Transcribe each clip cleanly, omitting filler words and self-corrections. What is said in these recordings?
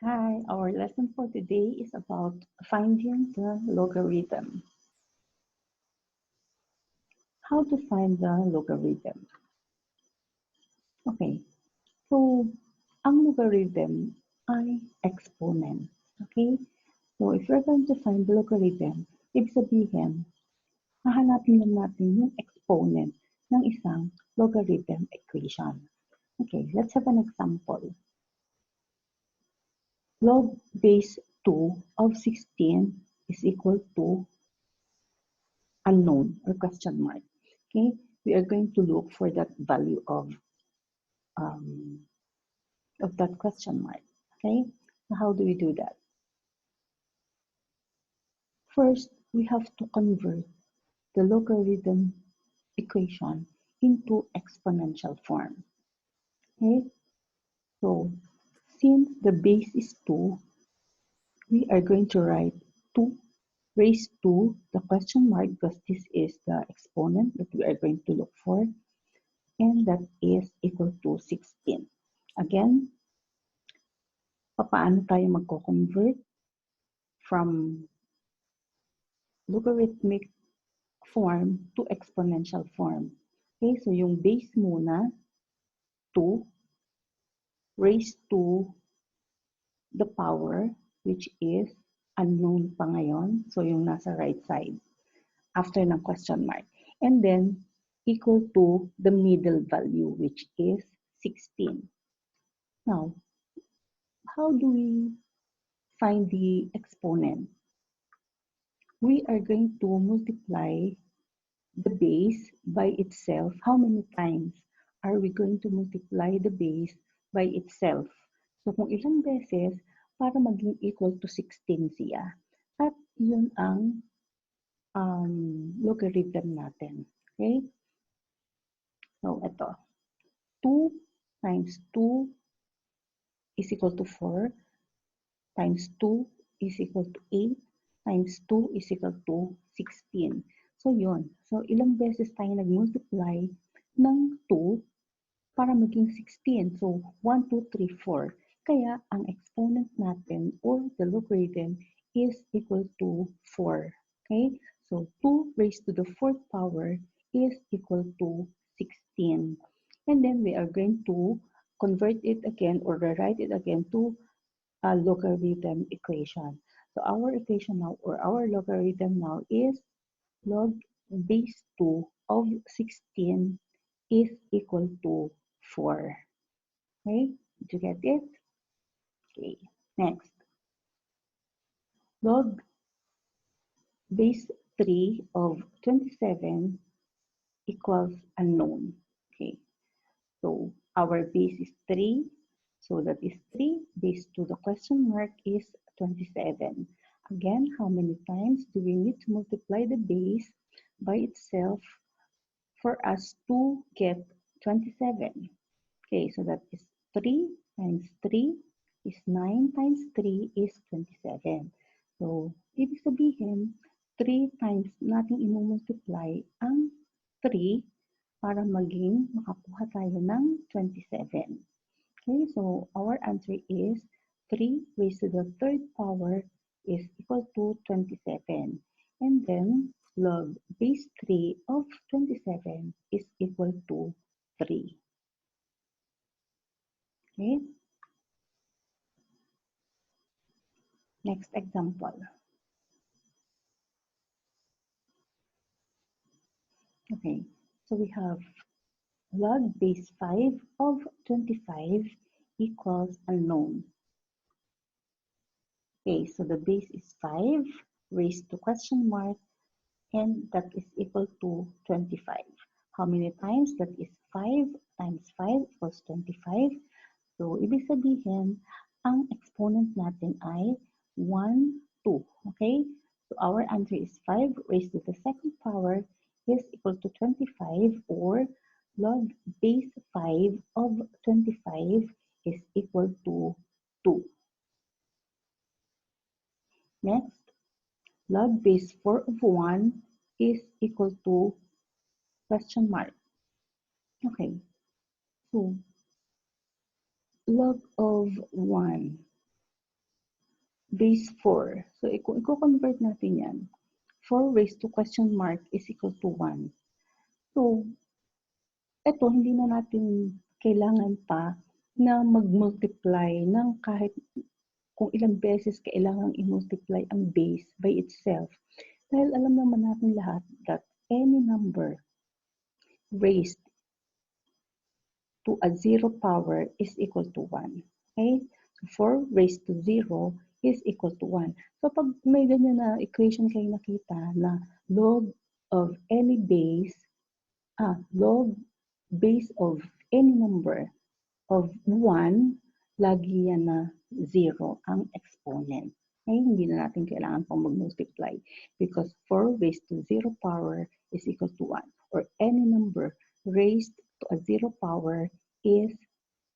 Hi, our lesson for today is about finding the logarithm. How to find the logarithm? Okay, so ang logarithm ay exponent. Okay, so if we're going to find the logarithm, ibig sabihin, hahanapin lang natin yung exponent ng isang logarithm equation. Okay, let's have an example. Log base 2 of 16 is equal to unknown or question mark. Okay, we are going to look for that value um, of that question mark. Okay, so how do we do that? First, we have to convert the logarithm equation into exponential form. Okay, so since the base is 2, we are going to write 2 raised to the question mark because this is the exponent that we are going to look for, and that is equal to 16. Again, paano tayo magko-convert from logarithmic form to exponential form? Okay, so yung base muna, 2, raised to the power, which is unknown pa ngayon. So yung nasa right side, after ng question mark. And then, equal to the middle value, which is 16. Now, how do we find the exponent? We are going to multiply the base by itself. How many times are we going to multiply the base by itself? So kung ilang beses para maging equal to 16 siya. At yun ang logarithm natin. Okay? So ito. 2 times 2 is equal to 4 times 2 is equal to 8 times 2 is equal to 16. So yun. So ilang beses tayo nag-multiply ng 2 para maging 16. So 1, 2, 3, 4. Kaya ang exponent natin or the logarithm is equal to 4. Okay? So 2 raised to the 4th power is equal to 16. And then we are going to convert it again or rewrite it again to a logarithm equation. So our equation now or our logarithm now is log base 2 of 16 is equal to 4. Okay, did you get it? Okay, next. Log base 3 of 27 equals unknown. Okay, so our base is 3. So that is 3. Base to the question mark is 27. Again, how many times do we need to multiply the base by itself for us to get 27? Okay, so that is 3 times 3 is 9 times 3 is 27. So, ibig sabihin, 3 times natin i-multiply ang 3 para maging makakuha tayo ng 27. Okay, so our answer is 3 raised to the 3rd power is equal to 27. And then, log base 3 of 27 is equal to 3. Okay, next example. Okay, so we have log base 5 of 25 equals unknown. Okay, so the base is 5 raised to question mark, and that is equal to 25. How many times? That is 5 times 5 equals 25. So, ibig sabihin, ang exponent natin ay 1, 2. Okay? So, our answer is 5 raised to the 2nd power is equal to 25, or log base 5 of 25 is equal to 2. Next, log base 4 of 1 is equal to question mark. Okay, so log of 1. base 4. So, kung i-convert natin yan, 4 raised to question mark is equal to 1. So, ito, hindi na natin kailangan pa na mag-multiply ng kahit kung ilang beses kailangan i-multiply ang base by itself. Dahil alam naman natin lahat that any number raised to a 0 power is equal to 1. Okay? So 4 raised to 0 is equal to 1. So pag may ganyan na equation kayo nakita na log of any base, log base of any number of 1, lagi yan na 0 ang exponent. Okay? Hindi na natin kailangan pang mag-multiply because 4 raised to 0 power is equal to 1. Or any number raised to a 0 power is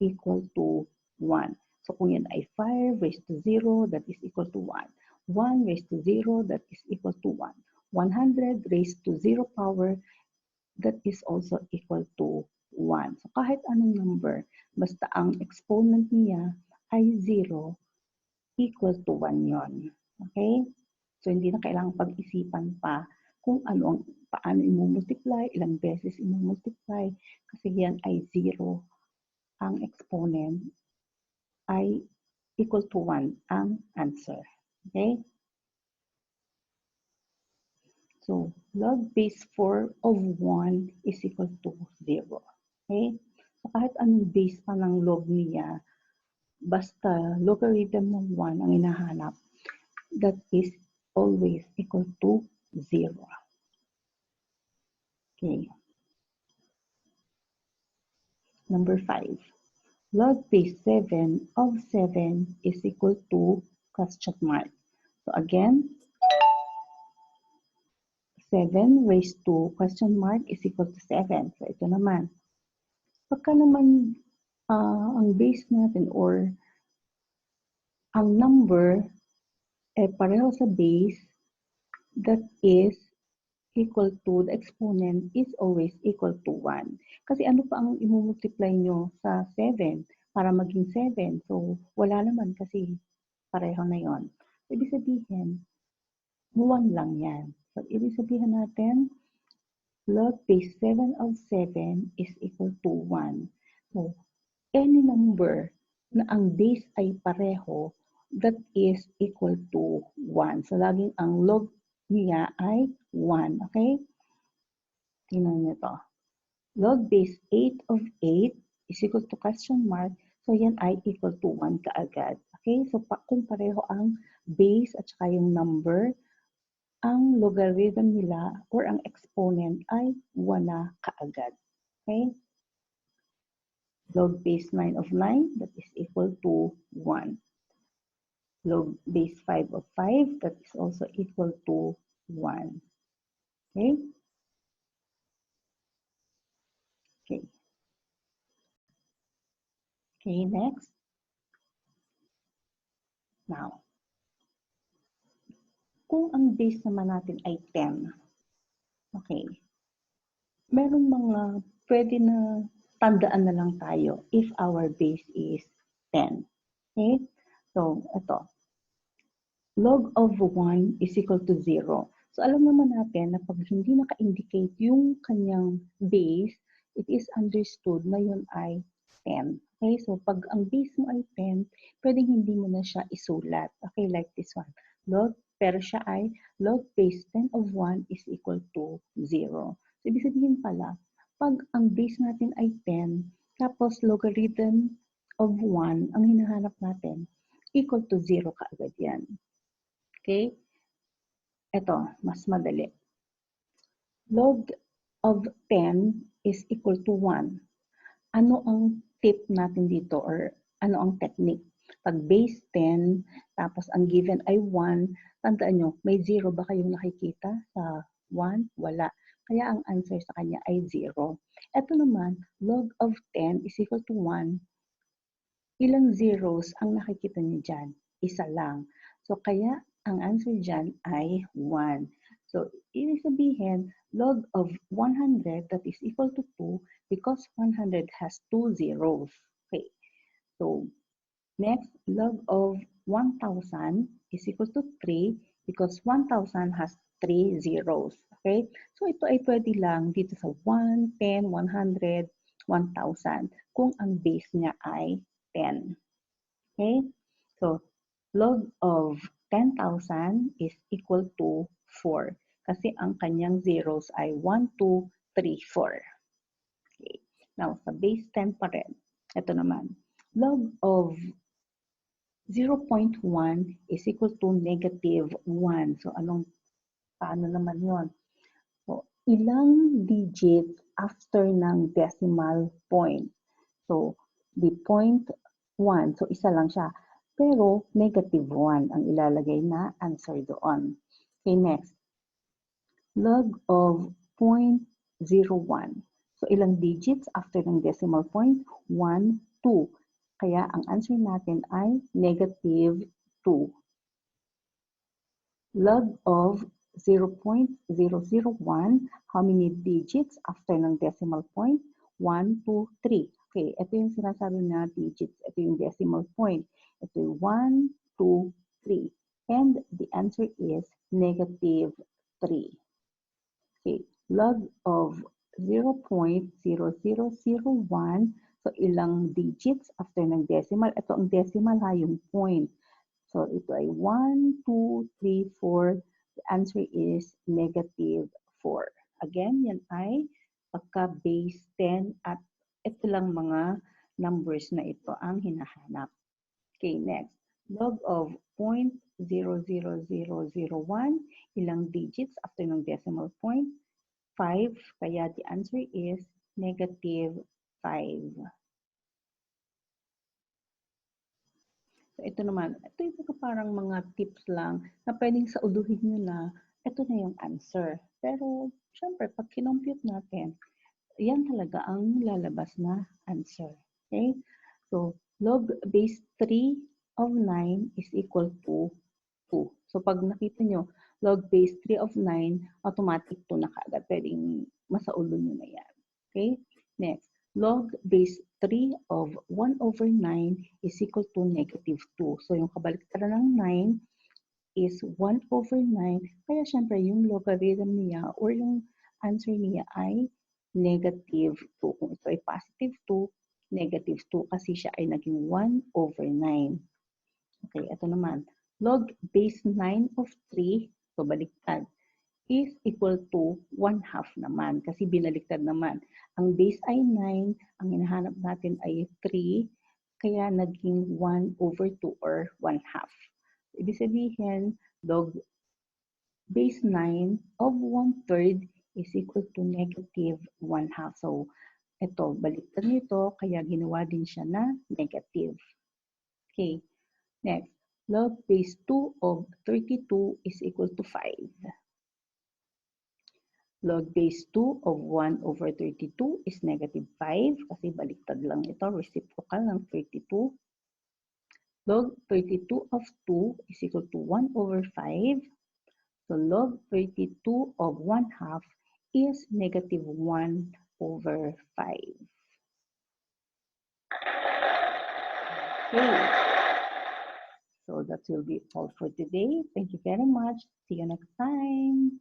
equal to 1. So kung yan ay 5 raised to 0, that is equal to 1. 1 raised to 0, that is equal to 1. 100 raised to 0 power, that is also equal to 1. So kahit anong number, basta ang exponent niya ay 0, equal to 1 yon. Okay? So hindi na kailangang pag-isipan pa kung paano i-multiply, ilang beses i-multiply, kasi yan ay 0. Ang exponent ay equal to 1 ang answer. Okay? So, log base 4 of 1 is equal to 0. Okay? So, kahit anong base pa ng log niya, basta logarithm ng 1 ang hinahanap, that is always equal to 0. Okay. Number 5. Log base 7 of 7 is equal to question mark. So, again, 7 raised to question mark is equal to 7. So, ito naman. Pagka naman ang base natin or ang number pareho sa base, that is equal to, the exponent is always equal to 1. Kasi ano pa ang i-multiply nyo sa 7 para maging 7? So, wala naman kasi pareho na yon. Ibig sabihin, 1 lang yan. So, ibig sabihin natin, log base 7 of 7 is equal to 1. So, any number na ang base ay pareho, that is equal to 1. So, laging ang log niya ay 1. Okay? Tingnan nyo to. Log base 8 of 8 is equal to question mark. So, yan ay equal to 1 kaagad. Okay? So, kung pareho ang base at saka yung number, ang logarithm nila or ang exponent ay 1 na kaagad. Okay? Log base 9 of 9, that is equal to 1. Log base 5 of 5, that is also equal to 1. Okay? Okay. Okay, next. Now, kung ang base naman natin ay 10, okay, meron mga pwede na tandaan na lang tayo if our base is 10. Okay? So, ito. Log of 1 is equal to 0. So, alam naman natin na pag hindi naka-indicate yung kanyang base, it is understood na yun ay 10. Okay? So, pag ang base mo ay 10, pwedeng hindi mo na siya isulat. Okay? Like this one. Pero siya ay log base 10 of 1 is equal to 0. So, ibig sabihin pala, pag ang base natin ay 10, tapos logarithm of 1 ang hinahanap natin, equal to 0 kaagad yan. Okay? Ito, mas madali. Log of 10 is equal to 1. Ano ang tip natin dito or ano ang technique? Pag base 10, tapos ang given ay 1, tandaan nyo, may 0 ba kayong nakikita sa 1? Wala. Kaya ang answer sa kanya ay 0. Ito naman, log of 10 is equal to 1. Ilang zeros ang nakikita niyo dyan? Isa lang. So, kaya ang answer dyan ay 1. So, ibig sabihin, log of 100, that is equal to 2 because 100 has 2 zeros. Okay. So, next, log of 1,000 is equal to 3 because 1,000 has 3 zeros. Okay? So ito ay pwede lang dito sa 1, 10, 100, 1,000 kung ang base niya ay 10. Okay? So log of 10,000 is equal to 4 kasi ang kanyang zeros ay 1, 2, 3, 4. Okay. Now, sa base 10 pa rin. Ito naman. Log of 0.1 is equal to negative 1. So, paano naman yon? So, ilang digits after ng decimal point? So, the point 1. So, isa lang siya. Pero, negative 1 ang ilalagay na answer doon. Okay, next. Log of 0.01. So, ilang digits after ng decimal point? 1, 2. Kaya, ang answer natin ay negative 2. Log of 0.001. How many digits after ng decimal point? 1, 2, 3. Okay, ito yung sinasabi na digits. Ito yung decimal point. Ito yung 1, 2, 3. And the answer is negative 3. Okay, log of 0.0001. So, ilang digits after ng decimal? Ito ang decimal ha, yung point. So, ito ay 1, 2, 3, 4. The answer is negative 4. Again, yan ay pagka base 10 at ito lang mga numbers na ito ang hinahanap. Okay, next. Log of 0.00001. Ilang digits after ng decimal point? 5. Kaya the answer is negative 5. So, ito naman. Ito yung parang mga tips lang na pwedeng sauluhin nyo na ito na yung answer. Pero, syempre, pag kinompute natin, yan talaga ang lalabas na answer. Okay? So, log base 3 of 9 is equal to 2. So, pag nakita nyo, log base 3 of 9, automatic 2 na kaagad. Pwedeng masaulo nyo na yan. Okay? Next, log base 3 of 1 over 9 is equal to negative 2. So, yung kabaliktaran ng 9 is 1 over 9. Kaya, syempre, yung logarithm niya or yung answer niya ay negative 2. Kung ito ay positive 2, negative 2 kasi siya ay naging 1 over 9. Okay, ito naman. Log base 9 of 3, so baliktad, is equal to 1/2 naman kasi binaliktad naman. Ang base ay 9, ang hinahanap natin ay 3, kaya naging 1 over 2 or 1/2. Ibig sabihin, log base 9 of 1/3 is equal to negative 1/2. So, ito, baliktad nito, kaya ginawa din siya na negative. Okay, next. Log base 2 of 32 is equal to 5. Log base 2 of 1 over 32 is negative 5 kasi baliktad lang ito, reciprocal ng 32. Log 32 of 2 is equal to 1 over 5. So log 32 of 1/2 is negative 1 over 5. Okay. So that will be all for today. Thank you very much. See you next time.